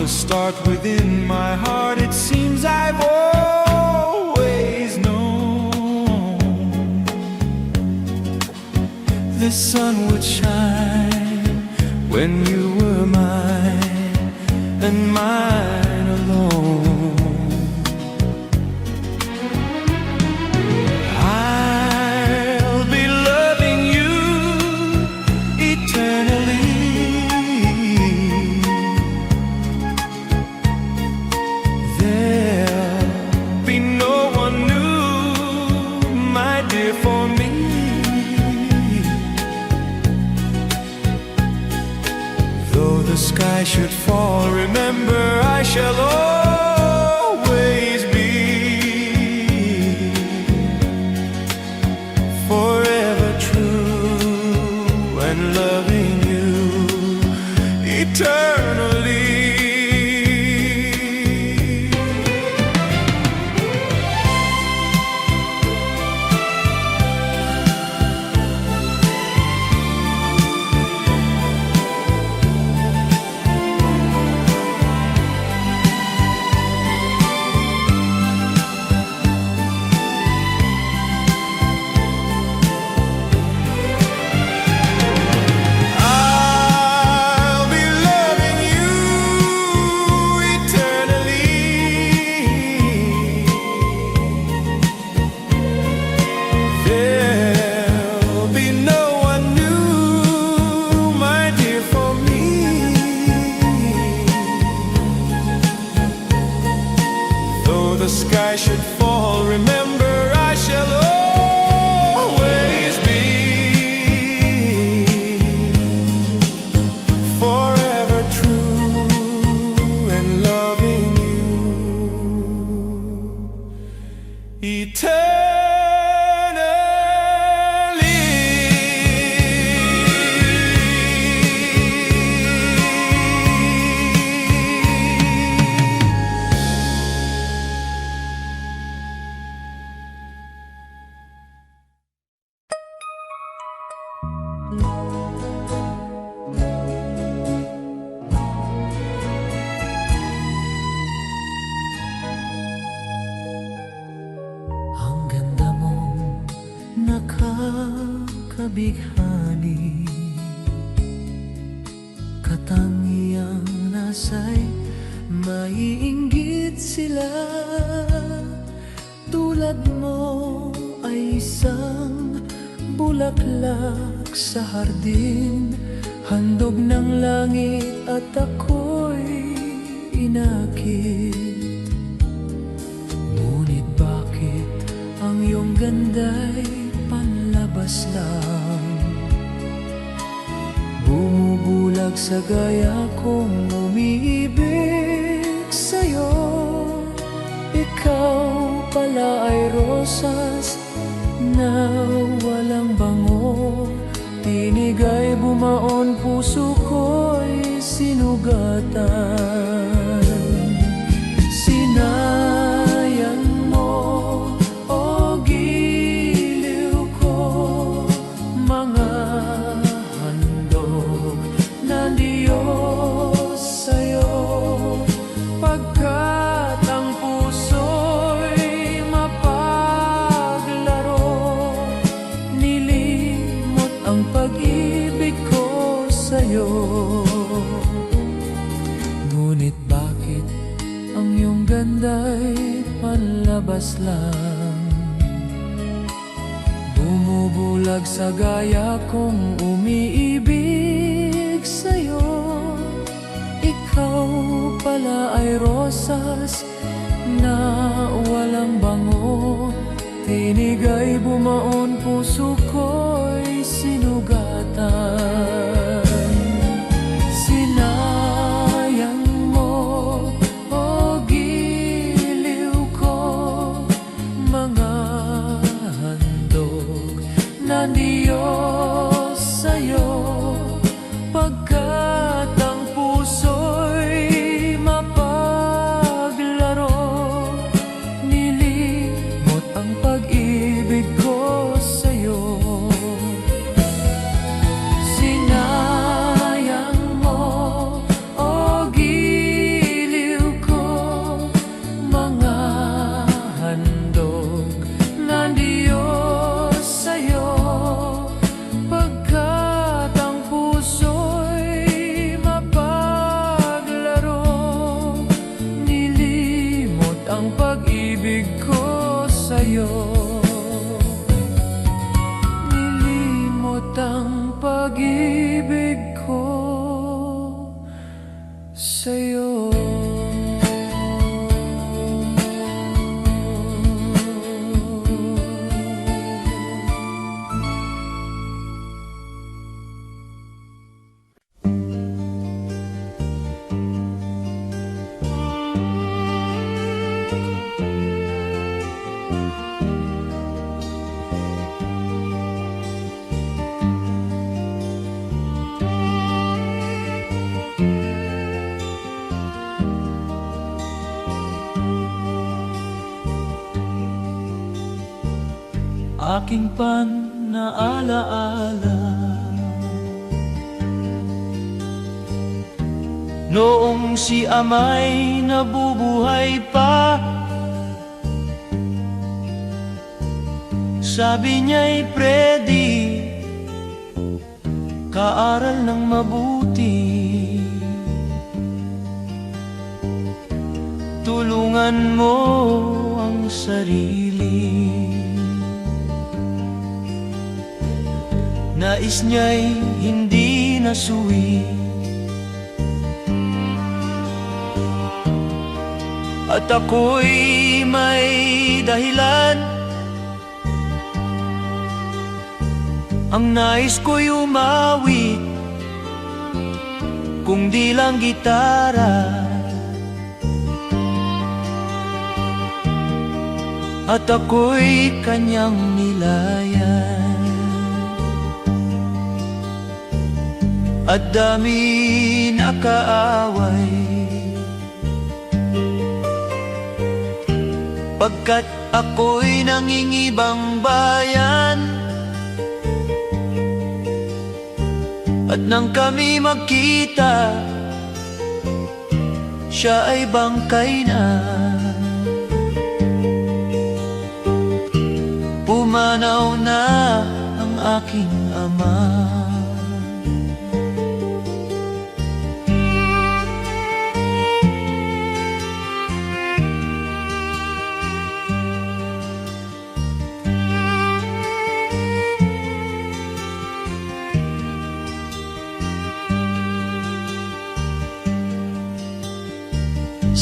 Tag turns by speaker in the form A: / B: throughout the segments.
A: start within my heart. It seems I've always known the sun would shine when you were mine and mine alone. I'll be loving you eternally. There'll be no one new, my dear, for me. Though the sky should fall, remember I shall always be forever true and loving you eternally. The sky should fall, remember I shall always be forever true and loving you
B: nakakabighani. Katangiang nasa'y maiinggit sila. Tulad mo ay isang bulaklak sa hardin, handog ng langit at ako'y inakit. Ngunit bakit ang iyong ganda'y panlabas lang? Bumubulag sa gaya kong umiibig sa'yo. Ikaw pala ay rosas na walang bango. Tinig ay bumaon, puso ko'y sinugatan. Sinayang mo, o giliw ko, mga handog ng Diyos sa'yo. Pagkat ang puso'y mapaglaro, nilimot ang pag-ibig ko sa'yo. Ngunit bakit ang iyong ganda'y panlabas lang? Bumubulag sa gaya kong umiibig sa'yo. Ikaw pala ay rosas na walang bango. Tinig ay bumaon, puso ko'y sinugatan. Sinayang mo, o giliw ko, mga handog ng Diyos sa'yo. Pagkat ang puso'y mapaglaro, nilimot ang pag-ibig ko sa'yo. aking panalaala. Noong si ama'y nabubuhay pa, sabi niya'y Freddy, kaaral ng mabuti. Tulungan mo ang sarili. Nais niya'y hindi nasuwi, at ako'y may dahilan. Ang nais ko'y umawi, kung di lang gitara. At ako'y kanyang nilayan. At dami na kaaway, pagkat ako'y nangingibang bayan. At nang kami magkita, siya ay bangkay na. Pumanaw na ang aking ama.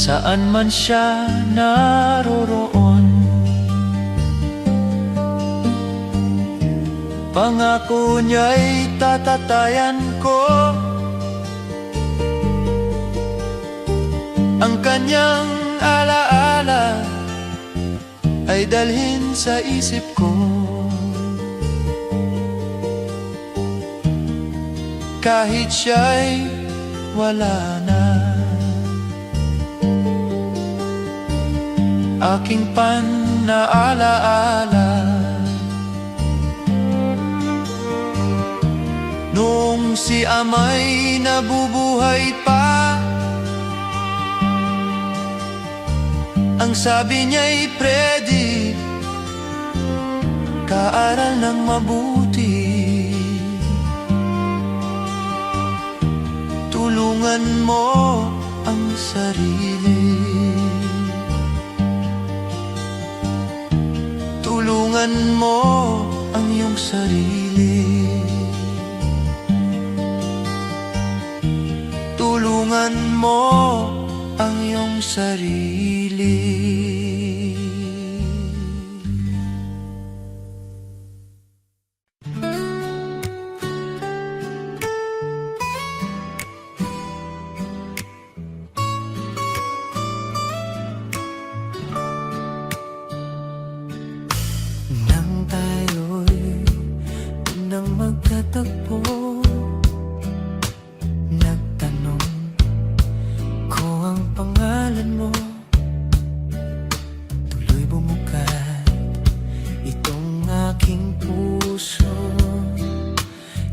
B: Saan man siya naroroon, pangako niya'y tatatayan ko. Ang kanyang alaala ay dalhin sa isip ko. Kahit siya'y wala na, aking panalaala. Noong si ama'y nabubuhay pa, ang sabi niya'y Freddy, kaaral ng mabuti. Tulungan mo ang sarili. Tulungan mo ang iyong sarili. Tulungan mo ang iyong sarili. Nang tayo'y unang magkatagpo, nagtanong ko ang pangalan mo. Tuloy bumukat itong aking puso.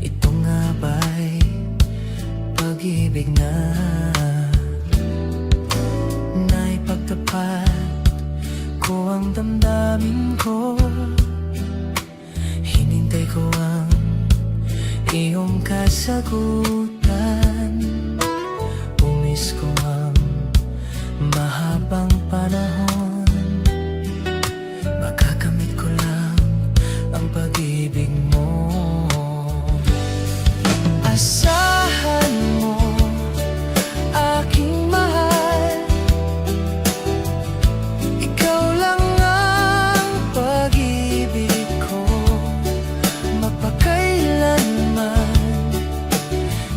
B: Ito nga ba'y pag-ibig na naipagtapat ko ang damdamin ko? Hinintay ko ang iyong kasagutan. Umis ko ang mahabang panahon. Makakamit ko lang ang pag-ibig mo. Asahan mo, aking mahal, ikaw lang ang pag-ibig ko. Mapakailanman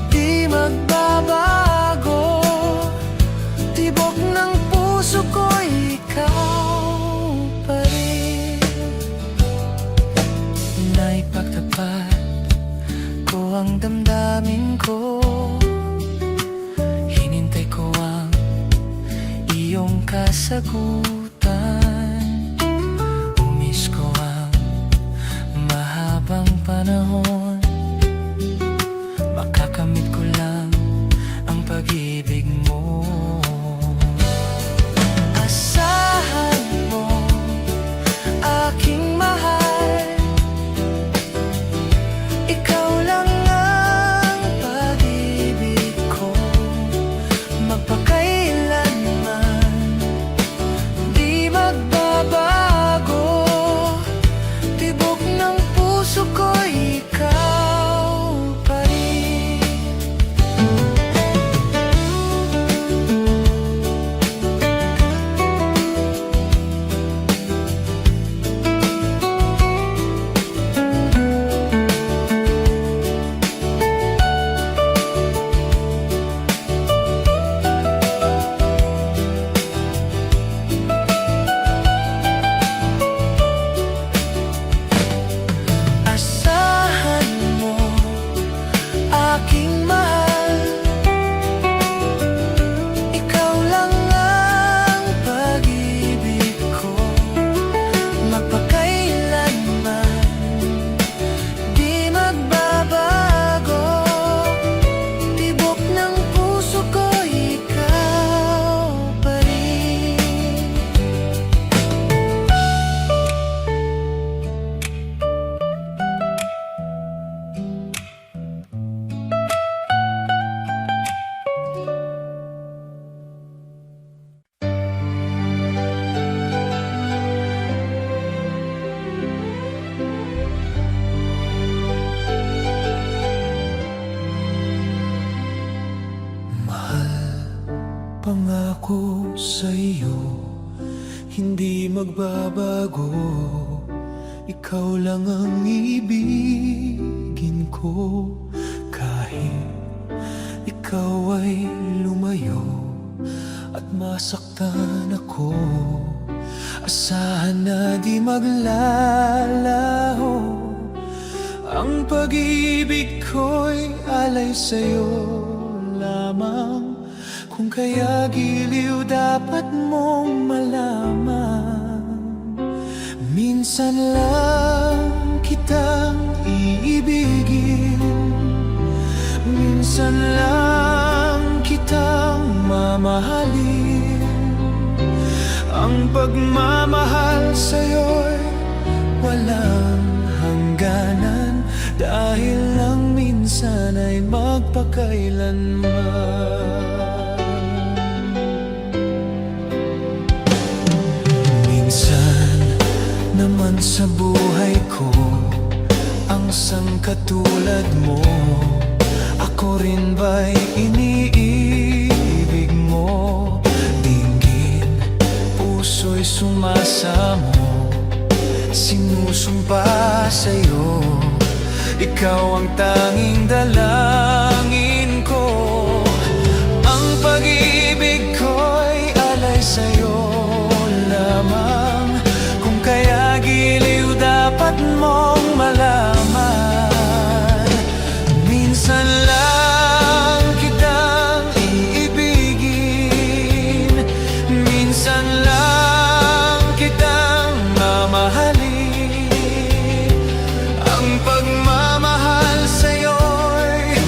B: di magbabago. Tibok ng puso ko'y ikaw pa rin. Naipagtapat ko ang damdamin ko. Hinintay ko ang iyong kasagutan. Umis ko ang panahon, makakamit ko lang ang pag-ibig mo. Asahan mo, aking mahal, ikaw lang ang pag-ibig ko. Magpakailanman di magbabago, tibok ng puso ko ikaw pa rin. Asahan mo, aking mahal, ikaw lang ang pag-ibig ko. Magpakailanman di magbabago, tibok ng puso ko ikaw pa rin.
A: Pangako sa iyo, hindi magbabago. Ikaw lang ang ibigin ko. Kahit ikaw ay lumayo at masaktan ako, asahan na di maglalaho. Ang pag-ibig ko'y alay sa'yo lamang. Kung kaya giliw dapat mong malaman, minsan lang kitang iibigin, minsan lang kitang mamahalin. Ang pagmamahal sa'yo'y walang hangganan, dahil lang minsan ay magpakailanman. Naman sa buhay ko ang sangkatulad mo, ako rin ba'y iniibig mo? Dinggin, puso'y sumasamo, sinusumpa sa'yo, ikaw ang tanging dalangin ko. Ang pag-ibig ko'y alay sa'yo lamang. Kaya giliw dapat mong malaman, minsan lang kitang iibigin, minsan lang kitang mamahalin. Ang pagmamahal sa'yo'y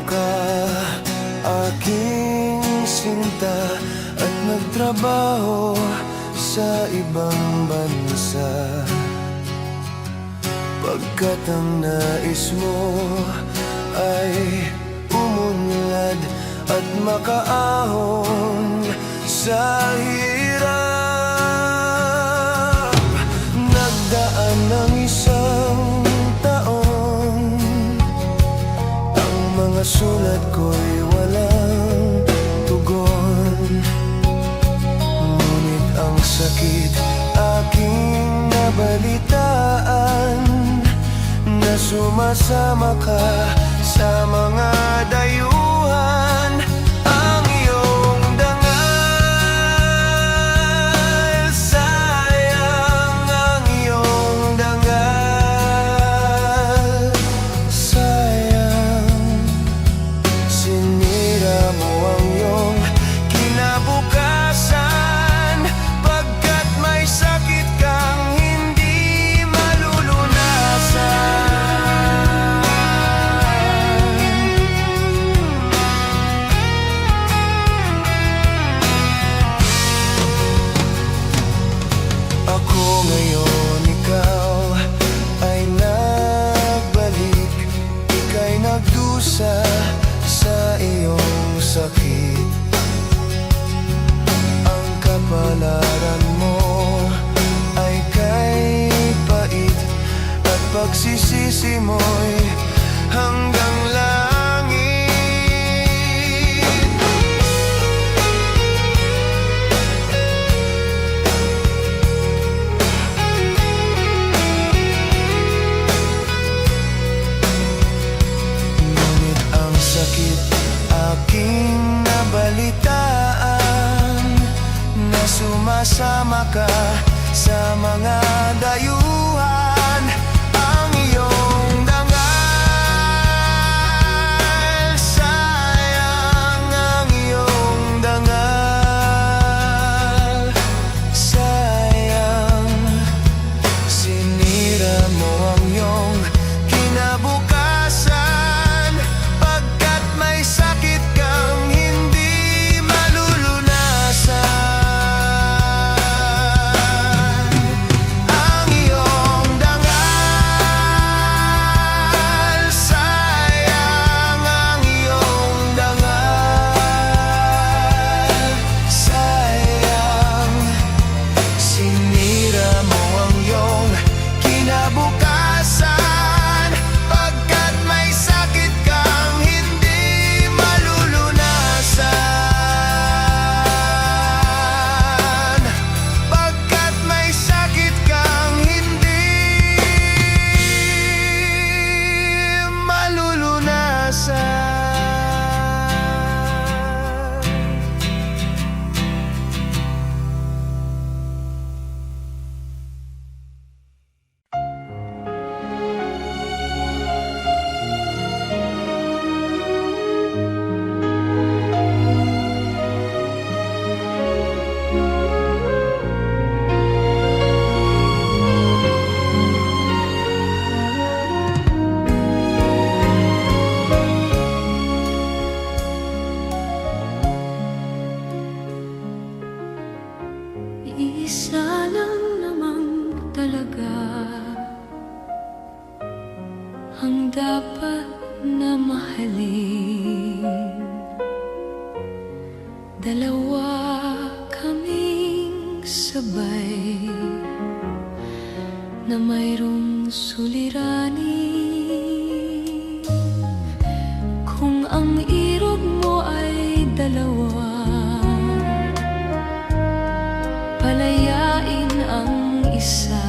A: ka, aking sinta, at nagtrabaho sa ibang bansa. Pagkat ang nais mo ay umunlad at makaahon sa hirap. Nagdaan ng isang taon, ang mga sulat ko'y walang tugon. Ngunit ang sakit aking nabalitaan, na sumasama ka sa mga dayuhan. Ang iyong dangal, sayang ang iyong dangal. Sayang, sinira mo ang iyong kinabukasan, pagkat may sakit kang hindi malulunasan. Ako ngayon, ikaw ay nagbalik, ika'y nagdusa sa iyong sakit. Ang kapalaran mo ay kay pait, at pagsisisi mo'y hanggang langit. Ngunit ang sakit aking nabalitaan, na sumasama ka sa mga dayuhan. Ang iyong dangal, sayang ang iyong dangal. Sayang, sinira mo ang iyong kinabukasan, pagkat may sakit kang hindi malulunasan. Ang iyong dangal, sayang ang iyong dangal. Sayang, sinira mo ang iyong kinabukasan, pagkat may sakit kang hindi malulunasan. Pagkat may sakit kang hindi malulunasan.
B: Isa lang naman talaga ang dapat na mahalin. Dalawa kaming sabay, na mayroong suliranin. Kung ang irog mo ay dalawa, palayain ang isa.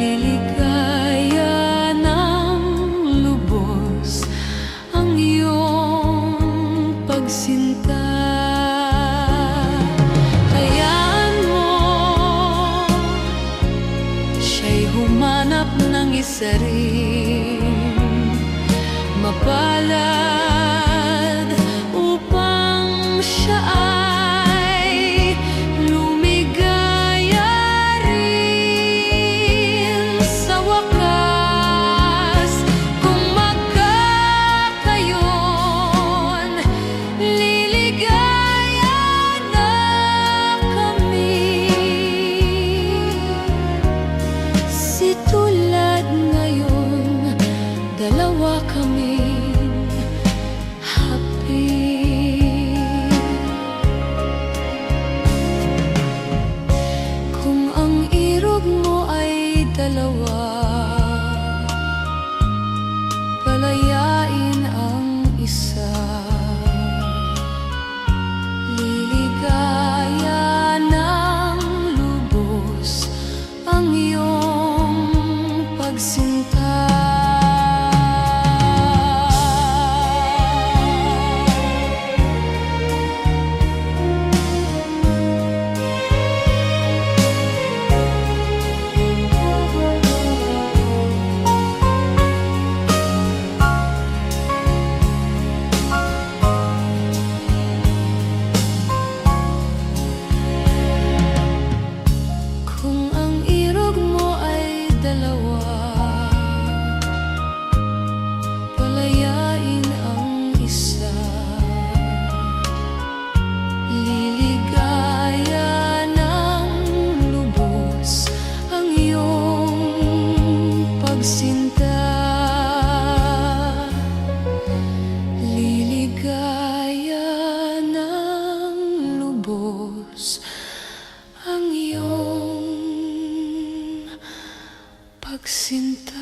B: Liligaya ng lubos ang iyong pagsinta. Hayaan mo siya'y humanap ng isa rin mapalad, upang siya ay lumigaya rin sa wakas. Kung mag kaming happy. Kung ang irog mo ay dalawa, palayain ang isa. Liligaya ng lubos ang iyong pagsinta. Kung ang irog mo ay dalawa, palayain ang isa. Liligaya ng lubos ang iyong pagsinta. Liligaya ng lubos ang iyong pagsinta.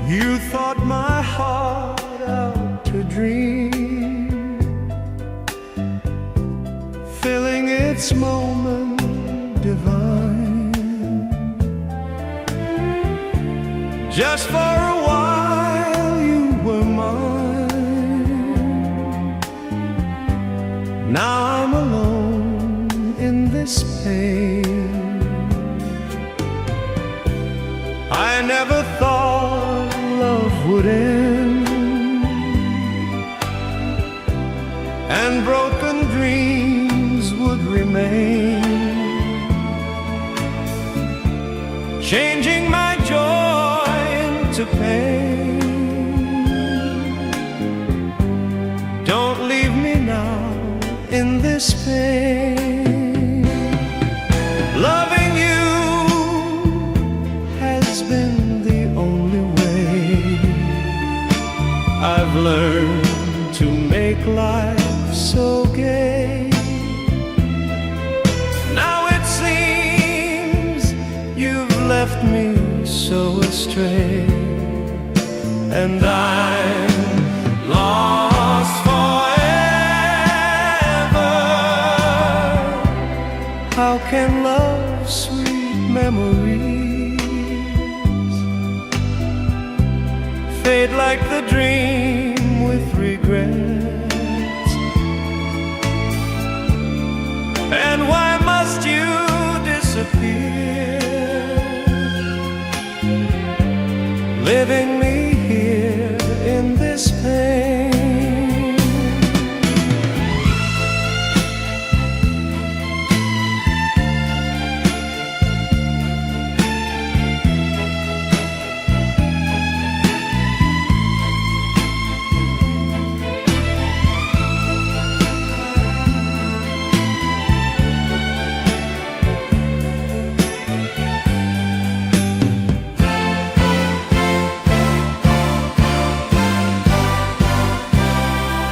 A: You thought my heart out to dream, filling its moment divine. Just for a while you were mine. Now I'm alone in this pain. I never thought love would end, and broken dreams would remain, changing my joy into pain. Don't leave me now in this pain. Loving you has been the only way I've learned to make life so gay. Now it seems you've left me so astray, and I'm lost forever. How can love's sweet memories fade like the dream with regrets? And why must you disappear, leaving me here in this pain?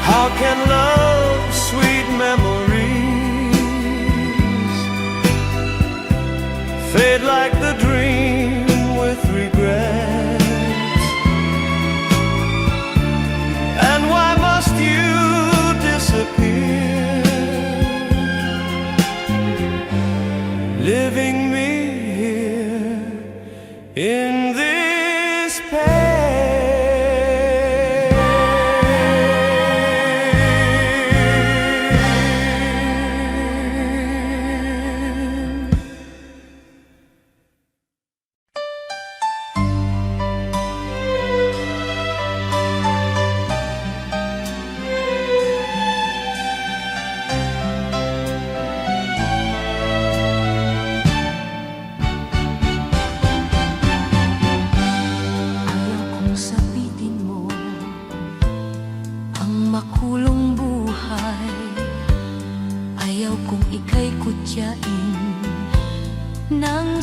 A: How can love's sweet memories fade like the dream with regrets? And why must you disappear, leaving me here in this pain?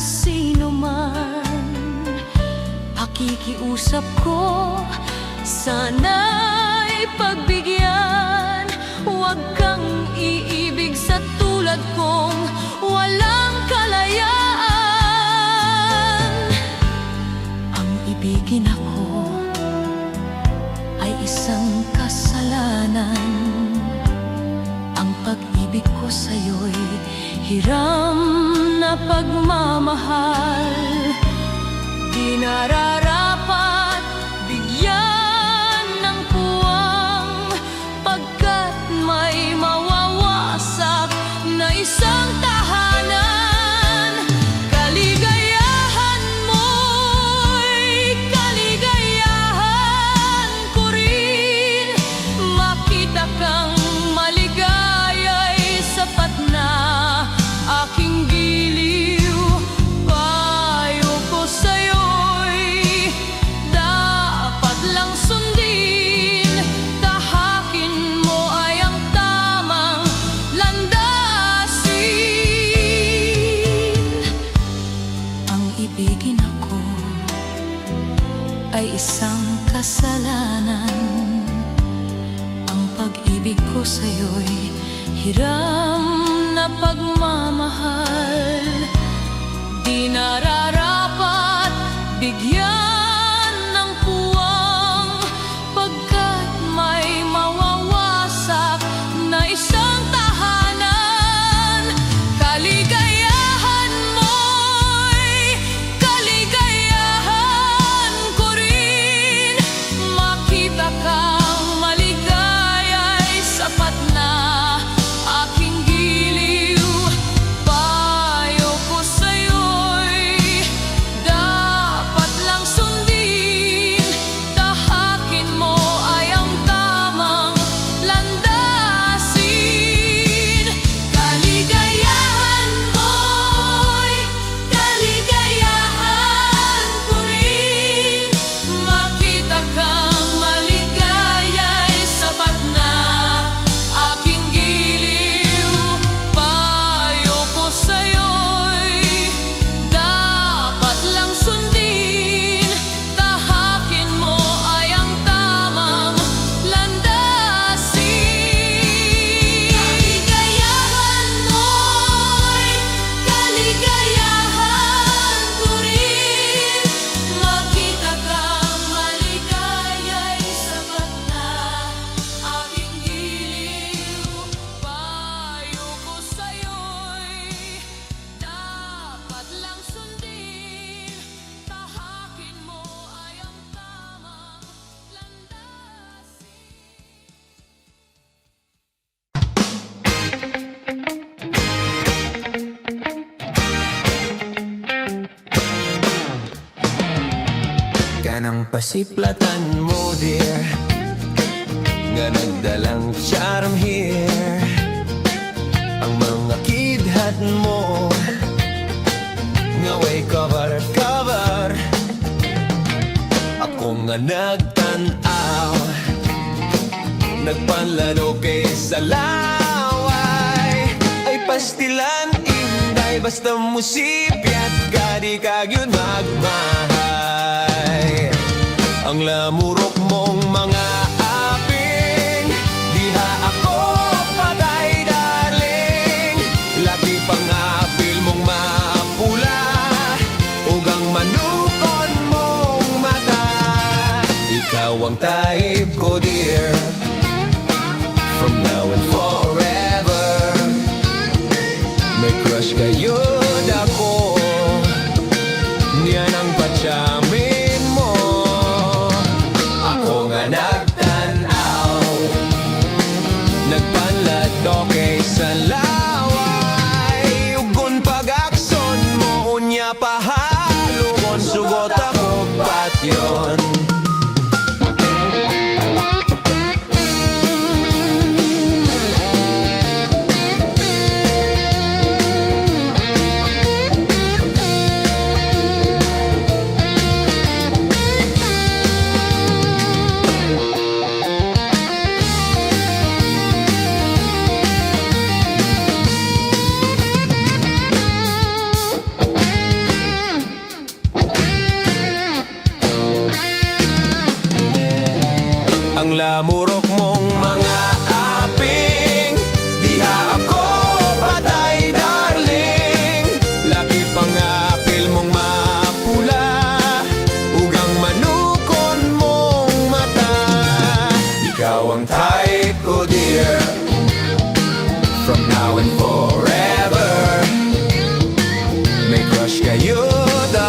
C: sino man. Pakikiusap ko, sana'y pagbigyan. Huwag kang iibig sa tulad kong walang kalayaan. Ang ibigin ako ay isang kasalanan. Ang pag-ibig ko sa'yo'y hiram na pagmamahal. Di nararapat bigyan ng puwang, pagkat may mawawasak na isang tahanan. Kaligayahan mo'y kaligayahan ko rin. Makita kang maligaya'y sapat na aking giliw. Payo ko sa'yo'y dapat lang sundin. Tahakin mo ay ang tamang landasin. Ang ibigin ako ay isang kasalanan. Ang pag-ibig ko sa'yo'y hiram na pagmamahal. Di nararapat bigyan ng puwang, pagkat may mawawasak na isang tahanan. Kaligayahan mo'y kaligayahan ko rin. Makita kang maligaya'y sapat na aking giliw. Payo ko sa'yo'y dapat lang sundin. Tahakin mo ay ang tamang landasin. Kaligayahan mo'y kaligayahan ko rin. Makita kang maligaya'y sapat na aking giliw. Payo ko sa'yo'y dapat lang sundin. Tahakin mo ay ang tamang landasin. Kaligayahan mo'y kaligayahan ko rin. Makita kang maligaya'y sapat na aking giliw. Payo ko sa'yo'y dapat lang sundin. Tahakin mo ay ang tamang landasin.
A: Kanang pasiplatan mo, dear, nga nagdalang charm here. Ang mga kidhat mo nga way cover. Ako nga nagtanaw, nagpanlaro kay sa laway. Ay pastilan inday, basta musipyat ka, di ka yun magmahay. Ang lamurok mong mga aping, diha ako patay, darling. Lagi pang apil mong mapula, ugang manukon mong mata. Ikaw ang type ko, dear, from now and forever. May crush kayo ako, niyan ang patyamin mo. Ako nga nagtanaw, nagpanlado kay sa laway. Ugon pag-akson mo, unya pahalungon, sugot ako patyon.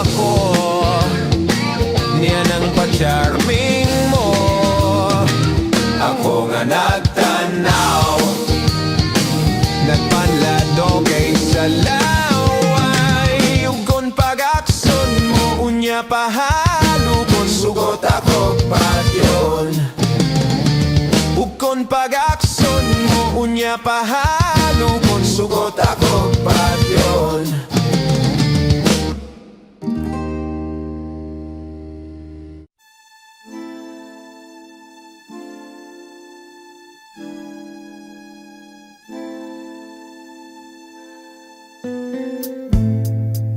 A: ako. Niyan ang pa-charming mo. Ako nga nagtanaw, nagpanlado kay sa laway. Ugon pag-akson mo, unya pahalukon. Sugot ako patyon. Ugon pag-akson mo, unya pahalukon. Sugot ako patyon.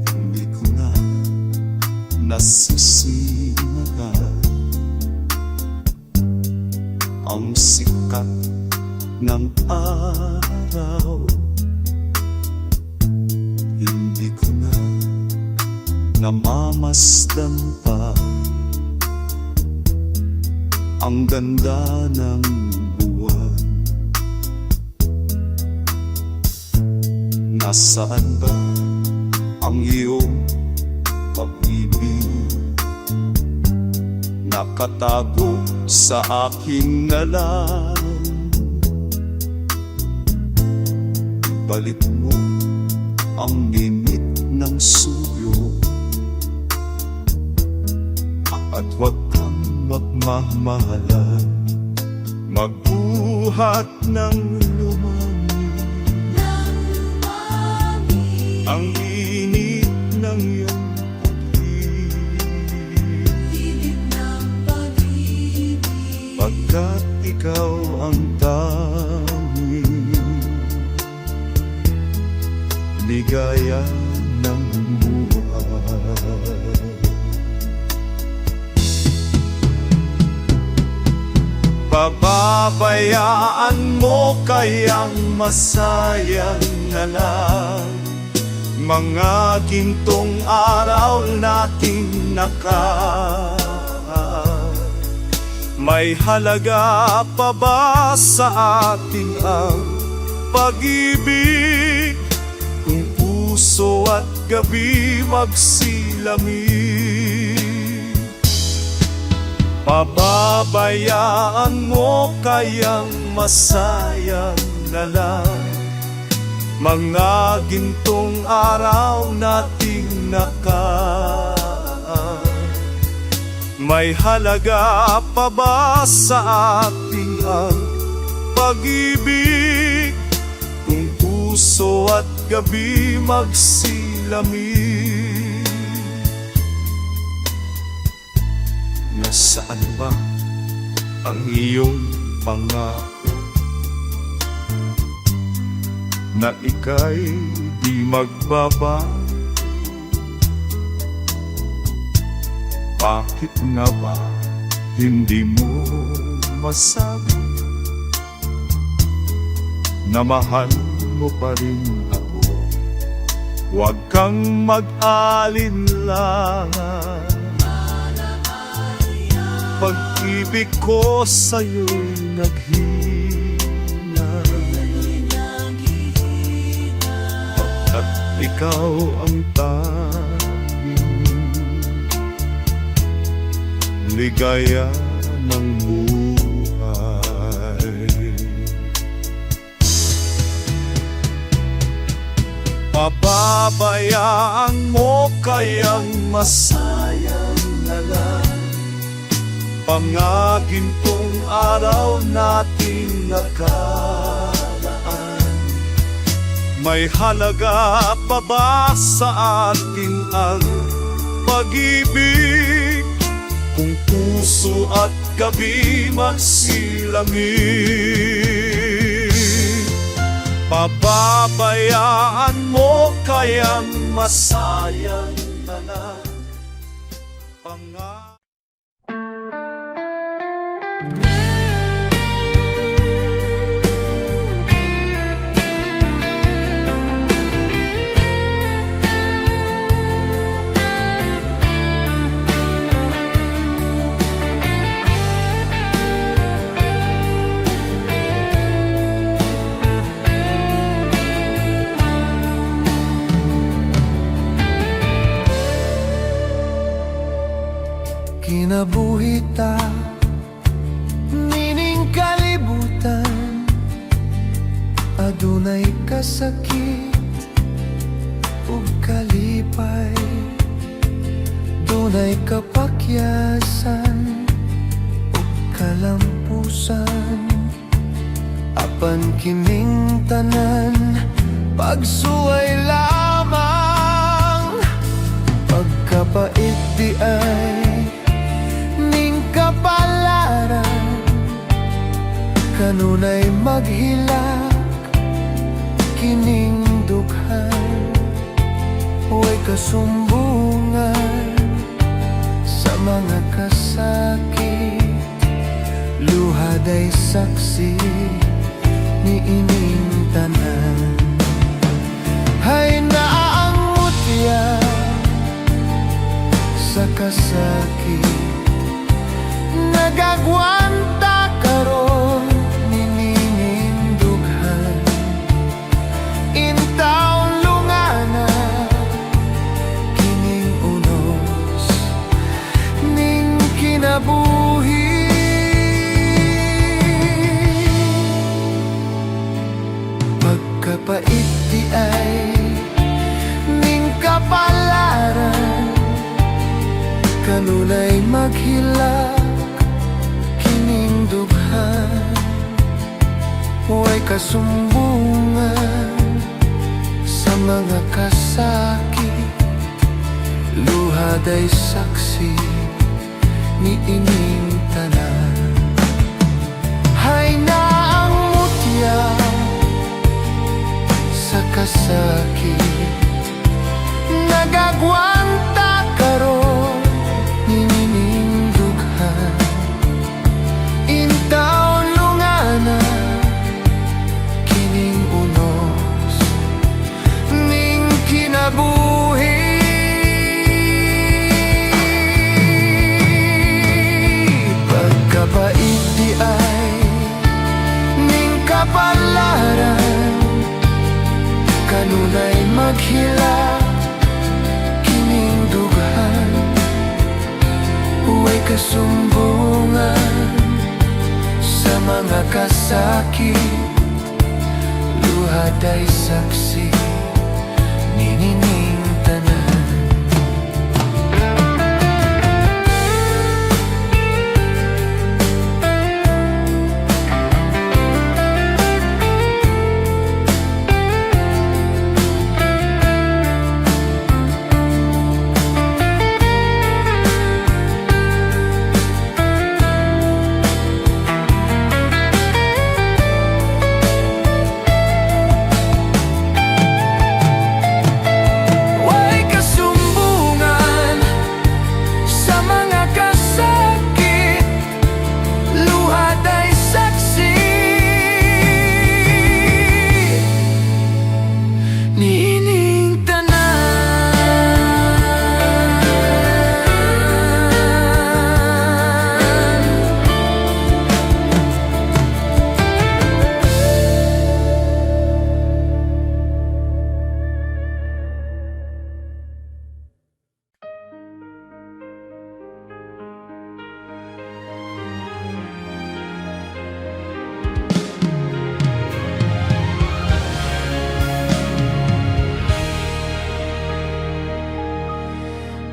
D: Hindi ko na nasisimulan ang sikat ng araw. Hindi ko na namamasdan pa ang ganda ng buwan. Nasaan ba ang iyong pag-ibig? Nakatago sa aking nalang. Balik mo ang init ng suyo at huwag kang magmamahalan. Magbuhat ng lumangin ang init ng iyong pag-ibig, pagkat ikaw ang tanging ligaya ng buhay. Pababayaan mo kayang masayang na lang mga gintong araw nating may halaga pa ba sa ating ang pag-ibig? Kung puso at gabi magsilamig, pababayaan mo kayang masayang na lang mga gintong araw nating may halaga pa ba sa ating ang pag-ibig? Kung puso at gabi magsilamig, nasaan ba ang iyong pangako na ika'y di magbabago? Bakit nga ba hindi mo masabi na mahal mo pa rin ako? Huwag kang mag-alinlangan, pag-ibig ko sa'yo'y naghina, at ikaw ang ligaya ng buhay. Pababayaan mo kayang masayang na lang mga gintong araw nating nakaraan. May halaga pa ba sa atin ang pag-ibig? Kung puso at gabi magsilamig, pababayaan mo kayang masayang na lang
B: Kinabuhita nining kalibutan, adunay kasakit ug kalipay, dunay kapakyasan ug kalampusan. Apan kining tanan pagsuway lamang, pagkapait di ay ning kapalaran, kanunay maghilak kining dughan. Huwag kasumbungan sa mga kasakit, luhaday saksi ni ining tanan. Hay naaang mutya sa kasakit, nagagwanta karon nining dughan. Intaw lungana kining unos ning kinabuhi. Pagkapait di ay ning kapalaran, kanunay maghilak kining dughan. Huwag kasumbungan sa mga kasakit, luhaday saksi ni ining tanan. Hay naang mutya sa kasakit, nagagwanta karon nining dughan. Intaw lungana kining unos ning kinabuhi. Pagkapait di ay ning kapalaran, kanunay maghilak kining dughan. Huwag kasumbungan sa mga kasakit, luhaday saksi ni nining tanan.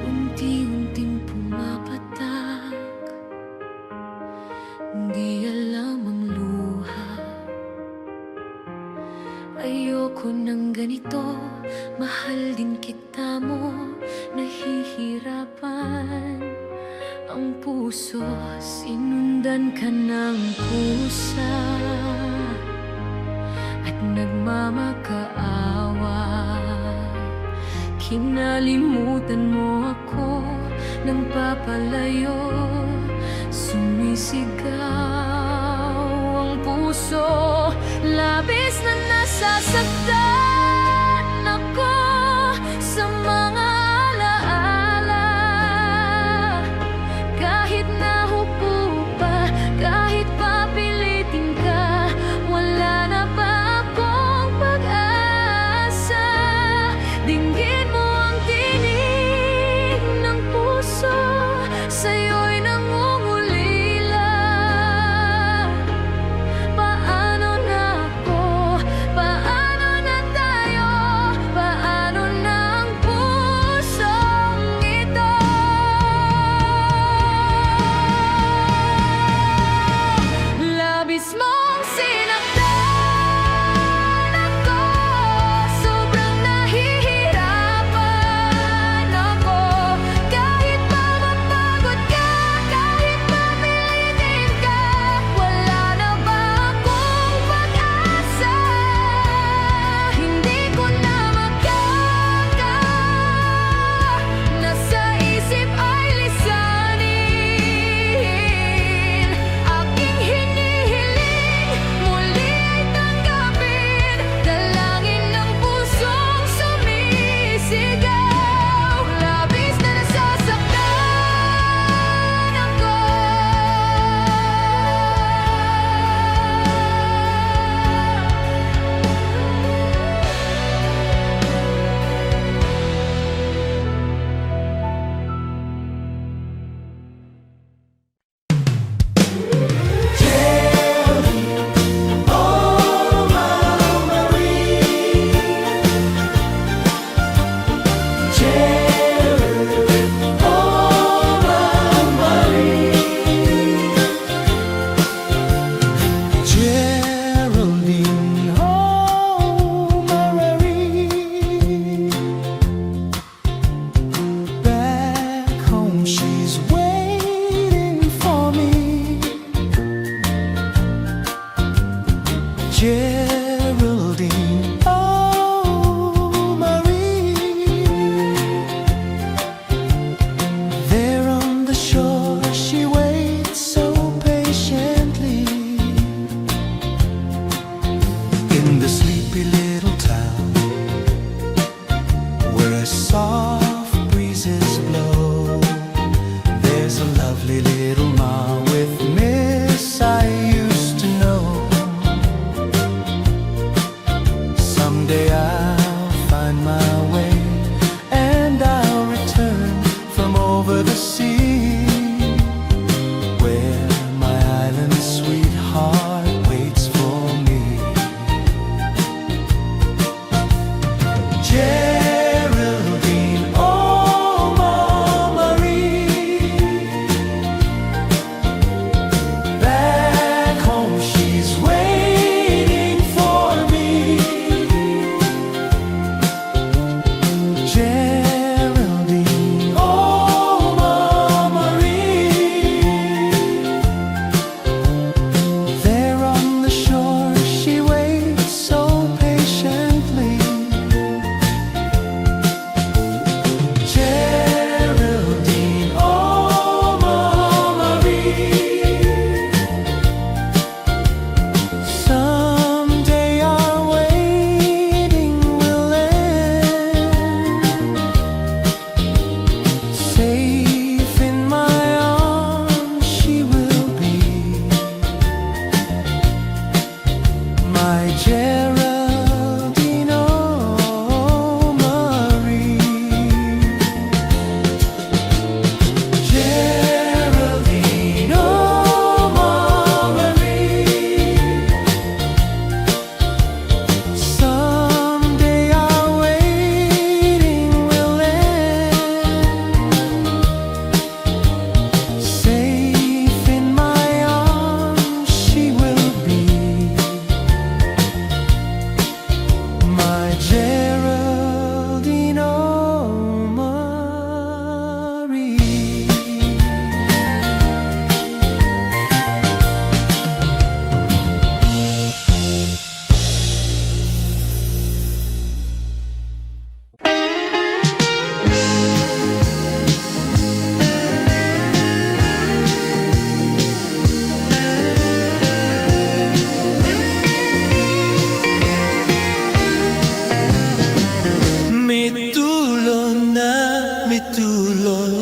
C: Unti-unting pumapatak, di alam ang luha. Ayoko ng ganito, mahal din kita mo, nahihirapan ang puso, sinundan ka ng pusa at nagmamakaawa. Kinalimutan mo ako nang papalayo, sumisigaw ang puso, labis na nasasaktan ako sa mga alaala. Kahit nahupo pa, kahit papilitin ka, wala na ba akong pag-asa? Dinggin mo ang tinig ng puso, sa'yo'y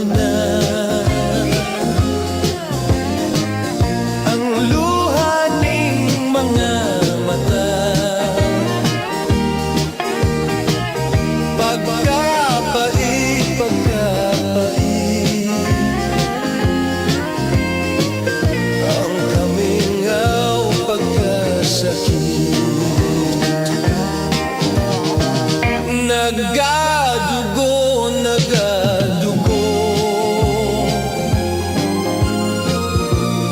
A: na. Ang luha ning mga mata, pagkapait, pagkapait, ang kamingaw, pagkasakit, nagadugo, nagadugo.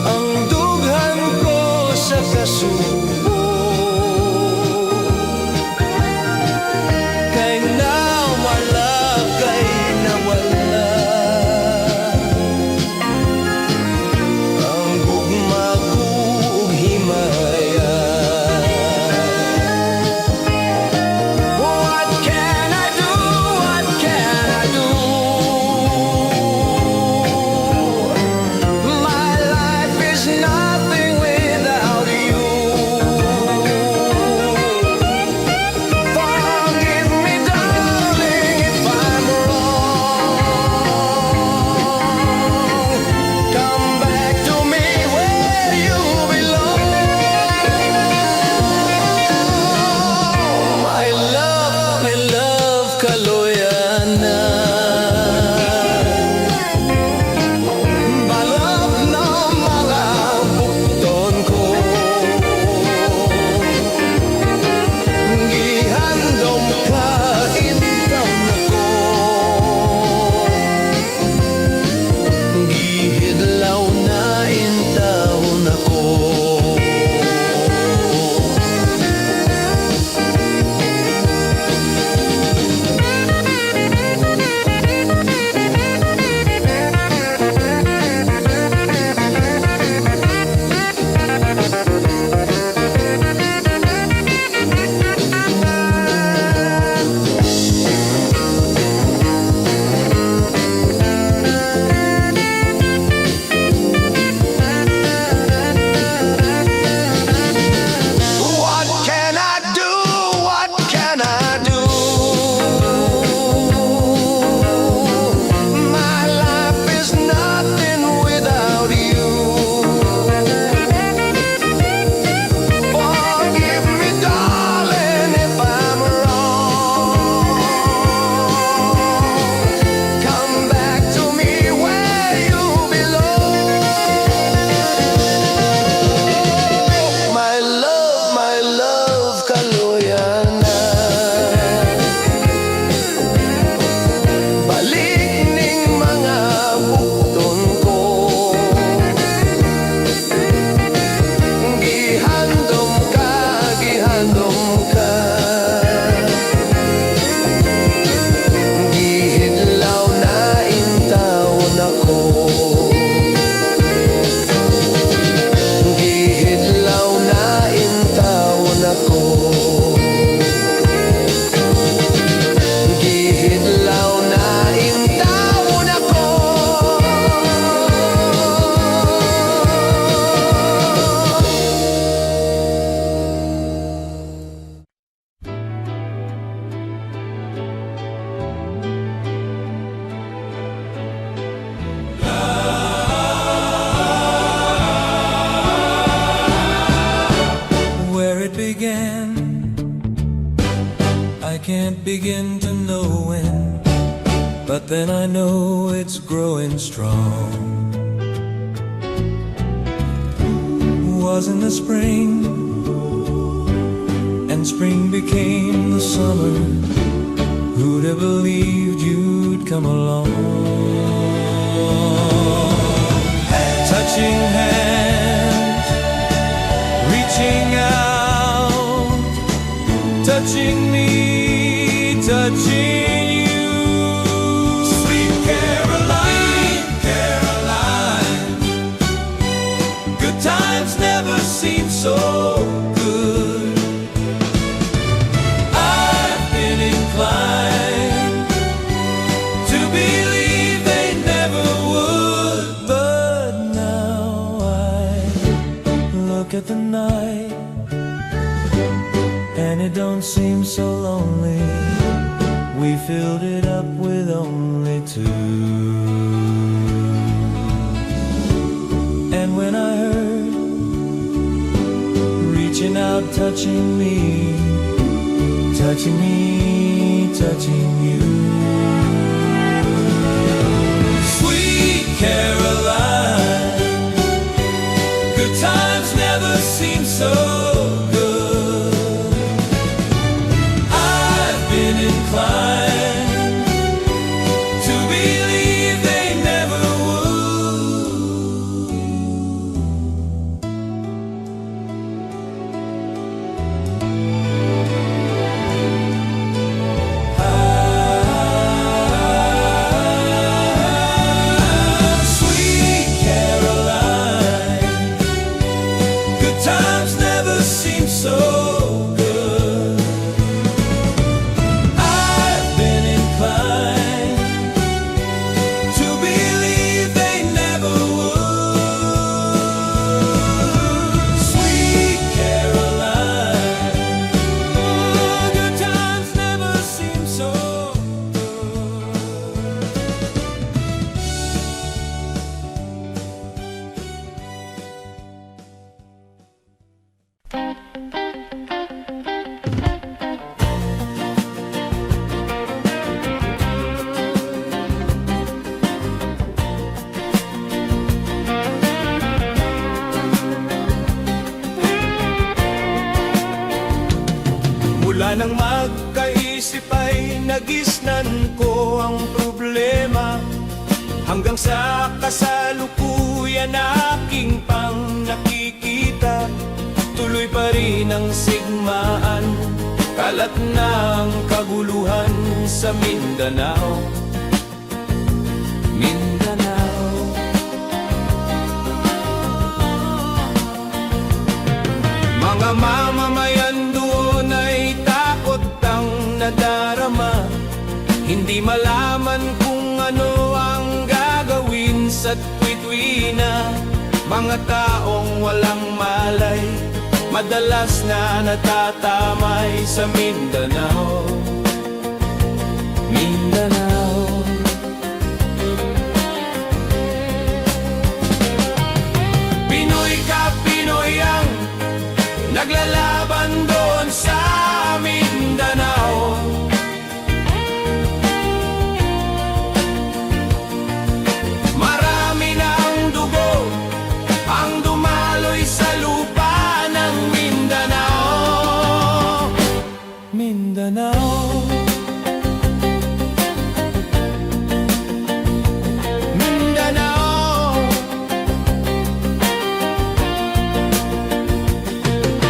A: Ang dughan ko sa kasubo, kay nawala, kay nawala. Ang gugma ko ug himaya. What can I do? What can I do? My life is nothing without you. Forgive me, darling, if I'm wrong. Come back to me where you belong. My love, kaloyan na. Balak na mga bukton ko, gihandom ka, intam ako, gihidlaw na intawon ako. What can I do? What can I do? My life is nothing without you. Forgive me, darling, if I'm wrong. Come back to me where you belong. My love, kaloyan na. Balik ning mga bukton ko, gihandom ka, gihandom ka, gihidlaw na intawon ako, gihidlaw na intawon ako, gihidlaw na intawon ako.
B: Where it began, I can't begin to know when, but then I know it's growing strong. Was in the spring, and spring became the summer. Who'd have believed you'd come along? Touching hands, reaching out, touching me, touching you. Sweet Caroline, Caroline, good times never seem so good. I've been inclined to believe they touching me, touching me, touching you. Sweet Caroline, good times never seem so good. I've been inclined to believe they never would. Sweet Caroline, good times never seem so good. I've been inclined to believe they never would. Sweet Caroline, good times never seem so good.
A: Mula nang magkaisip ay nagisnan ko ang problema, hanggang sa kasalukuyan aking pang nakikita. Tuloy pa rin ang sigmaan, kalat na ang kaguluhan sa Mindanao. Mindanao. Mga mamamayan doon ay takot ang nadarama, hindi malaman kung ano ang gagawin sa tuwi-tuwina. Mga taong walang malay, madalas na natatamay sa Mindanao. Mindanao. Pinoy ka, Pinoy ang naglalaban doon sa Mindanao. Marami na ang dugo ang dumaloy sa lupa ng Mindanao. Mindanao. Mindanao.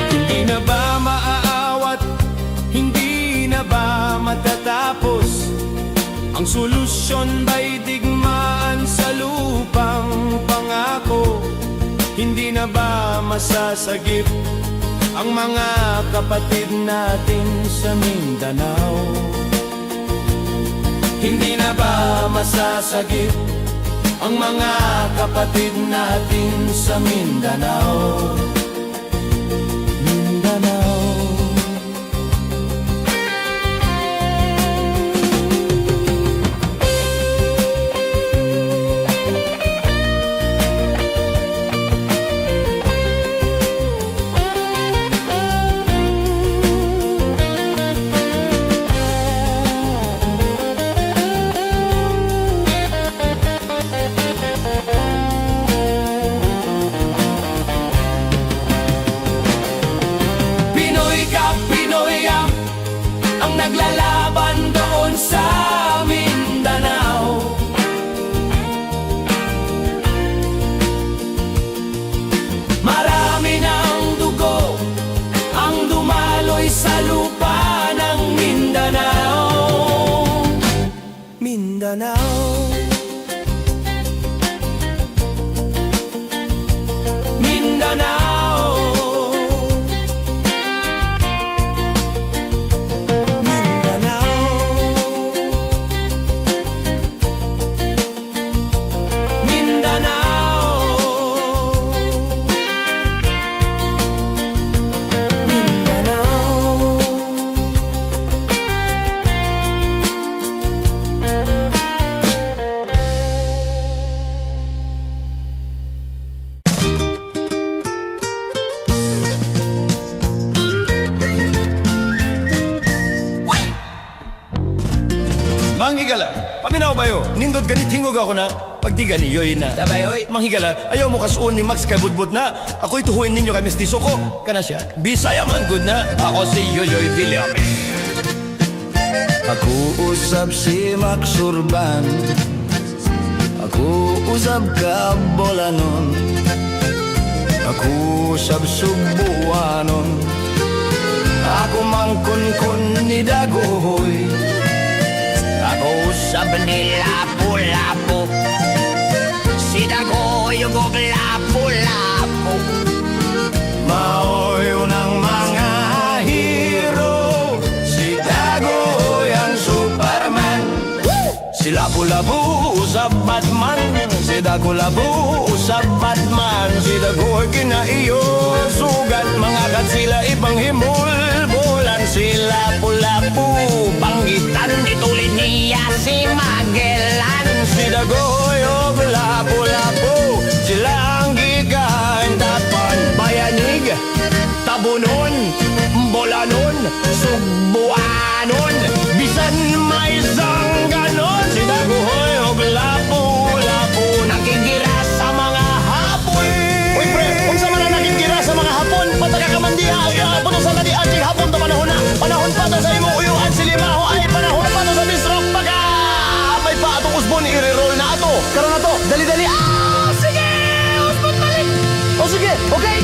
A: Hindi na ba maaawat? Hindi na ba matatapos? Ang solusyon ba'y digmaan sa lupang pangako? Hindi na ba masasagip ang mga kapatid natin sa Mindanao? Hindi na ba masasagip ang mga kapatid natin sa Mindanao? Mindanao. Pinoy ka, Pinoy ang naglalaban doon sa Mindanao. Marami na ang dugo ang dumaloy sa lupa ng Mindanao. Mindanao. Mindanao. Mindanao.
E: minaw bayo. Nindot ganit hingog ako na. Pag di gani, yoy na.
A: Tabay, oy.
E: Manghigala, ayaw mo kasuon ni Max kay Budbud na. Ako'y tuhuin ninyo kay Mestizo ko. Kana siya, Bisaya man good na. Ako si Yoyoy Villames.
F: Ako usab si Max Urban. Ako usab ka Bolanon. Ako usab Subuanon. Ako mangkon-kon ni Dagohoy. Ako usab ni Lapu-Lapu. Si Dagohoy ug Lapu-Lapu. Maoy unang mga hero. Si Dagohoy ang Superman. Si Lapu-Lapu usab Batman. Si Dago-Lapu usab Batman. Si Dagohoy kinaiyo sugat mga kat sila ibang himul. Bulan si Lapu-Lapu panggitan itulid niya si Magellan. Si Dagohoy og Lapu-Lapu sila ang gigahintapan. Bayanig, Tabunon, Bolanon, Subuanon. Bisan may sangganon. Si Dagohoy og Lapu-Lapu nakigira sa mga hapon. Uy pre, kung sa man na nakigira sa mga hapon, pataka ka man diha. Hapon sa nadi ating hapon to panahon na. Panahon pa to sa imo uyuan silimaho ay panahon pa to sa bisrok pagka. May pa atong usbon i-reroll na ato. Karon na to, dali-dali. Sige! Usbon balik! O sige, okay.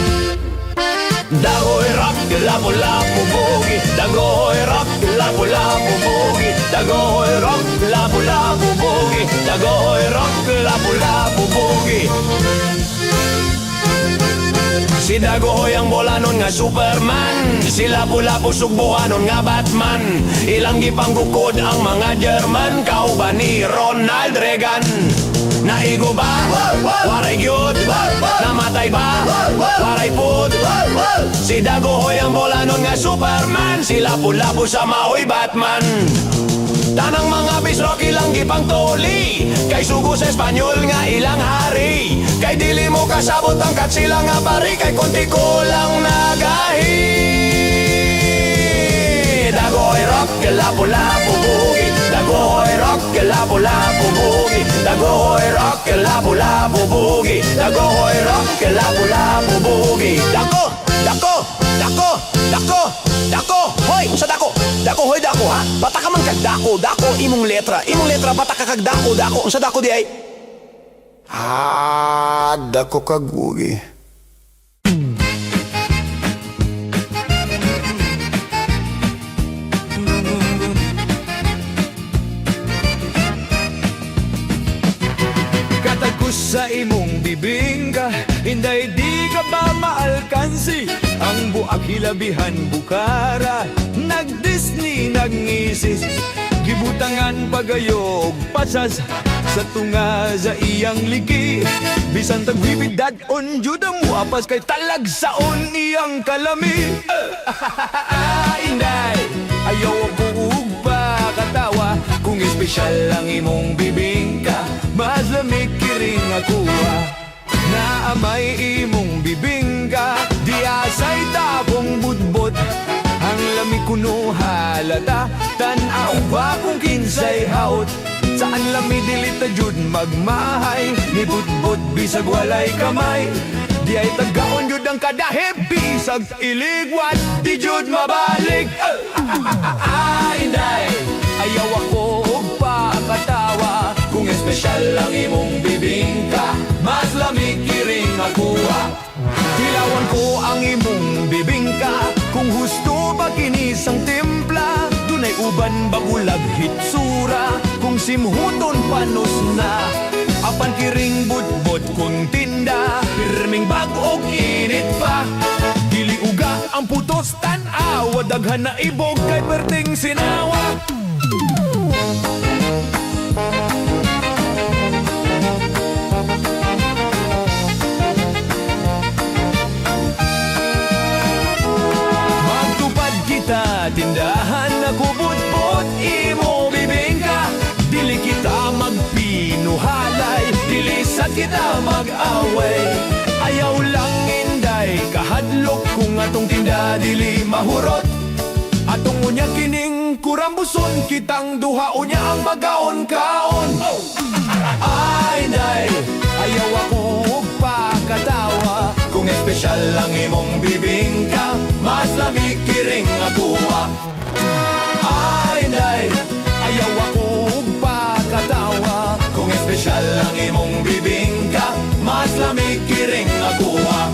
F: Dagohoy rock, Lapu-Lapu boogie. Dagohoy rock, Lapu-Lapu boogie. Dagohoy rock, Lapu-Lapu boogie. Dagohoy rock, Lapu-Lapu boogie. Si Dagohoy ang Bolanon nga Superman. Si Lapu-Lapu Subuanon nga Batman. Ilang gipanggukod ang mga German. Kauban ni Ronald Reagan. Naigo ba? Waray gyud. Namatay ba? Waray pud. Si Dagohoy ang Bolanon nga Superman. Si Lapu-Lapu sa maoy Batman. Tanang mga bisrok ilang gipang toli. Kay sugo sa Espanyol nga ilang hari. Kay dili mo kasabot ang katsila nga bari. Kay konti ko lang nagahi. Dagohoy rock, Lapu-Lapu boogie. Dagohoy rock, Lapu-Lapu boogie. Dagohoy rock, Lapu-Lapu boogie. Dagohoy rock, Lapu-Lapu boogie. Dako, dako, dako, dako, dako. Hoy, sa dako. Dako, hoy, dako ha. Bata ka man kag dako, dako imong letra. Imong letra bata ka kag dako, dako. Sa dako di ay. Dako kag boogie.
B: Katagos sa imong bibingka, hinday di ka ba maalkansi? Ang buak hilabihan bukara, nag-Disney, nag-ngisis. Gibutangan pagayog pasas sa tunga sa iyang ligi. Bisan tagwibidad on juda mo apas kay talag saon iyang kalami. Inday, ayaw ako ugpa katawa. Kung espesyal ang imong bibingka, mas lamig kiring ako naamay imong bibingka. Di asay tapong budbod, ang lamig kuno halata. Tan-aw ba kung kinsay haot? Saan lami dilita jud magmahay? Ni budbod bisag walay kamay. Di ay tagaon jud ang kadahe, bisag iligwat di jud mabalik. Inday, ayaw ako og pakatawa. Kung espesyal ang imong bibingka, mas lamig kiring ako. Dilawan ko ang imong bibingka. Kung husto ba kinisang timpla, dunay uban bagulag hitsura. Kung simhuton panos na, apan kiring budbod kung tinda. Pirming bag-og init pa, dili uga ang putos tan-awa. Daghan na ibog kay perting sinawa. Magtupad kita, tindahan na kubot-bot, imo bibingka. Dili kita magpinuhalay, dili sa kita mag-away. Ayaw lang inday, kahadlok kung atong tinda dili mahurot. Atong unya kining Kurambuson kitang duha unya ang magaon-kaon. Ay, day, ayaw ako pagkatawa. Kung espesyal lang imong bibingka, mas lamig kiring akuha. Ay, day, ayaw ako pagkatawa. Kung espesyal lang imong bibingka, mas lamig kiring akuha.